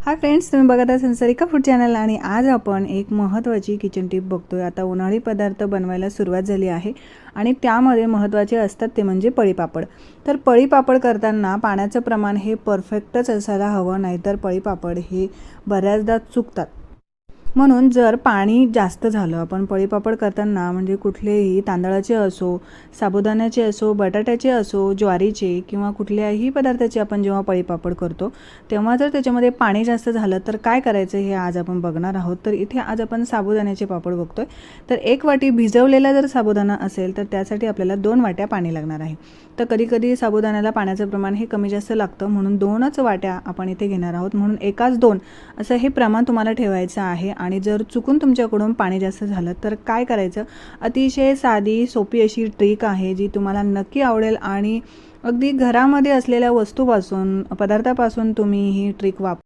Hi friends, तुम्ही बघत आहात संसारिका फूड चॅनल आणि आज आपण एक महत्त्वाची किचन टिप बघतोय। आता उन्हाळी पदार्थ बनवायला सुरुवात झाली आहे आणि त्यामध्ये महत्त्वाचे असतात ते म्हणजे पळीपापड। तर पळीपापड करताना पाण्याचं प्रमाण हे परफेक्टच असायला हवं, नाहीतर पळीपापड हे बऱ्याचदा चुकतात। म्हणून जर पाणी जास्त झालं, आपण पळीपापड करताना म्हणजे कुठलेही तांदळाचे असो, साबुदाण्याचे असो, बटाट्याचे असो, ज्वारीचे किंवा कुठल्याही पदार्थाचे आपण जेव्हा पळीपापड करतो तेव्हा जर त्याच्यामध्ये पाणी जास्त झालं तर काय करायचं हे आज आपण बघणार आहोत। तर इथे आज आपण साबुदाण्याचे पापड बघतोय। तर 1 वाटी भिजवलेला जर साबुदाणा असेल तर त्यासाठी आपल्याला 2 वाट्या पाणी लागणार आहे। तर कधी-कधी साबुदाण्याला पाण्याचं प्रमाण हे कमी जास्त लागतं, म्हणून 2च वाट्या आपण इथे घेणार आहोत। म्हणून एकाच 2 असं हे प्रमाण तुम्हाला ठेवायचं आहे। आणि जर चुकून तुमच्याकडून पाणी जास्त झालं तर काय करायचं, अतिशय साधी सोपी अशी ट्रिक आहे जी तुम्हाला नक्की आवडेल आणि अगदी घरामध्ये असलेल्या वस्तूपासून पदार्थापासून तुम्ही ही ट्रिक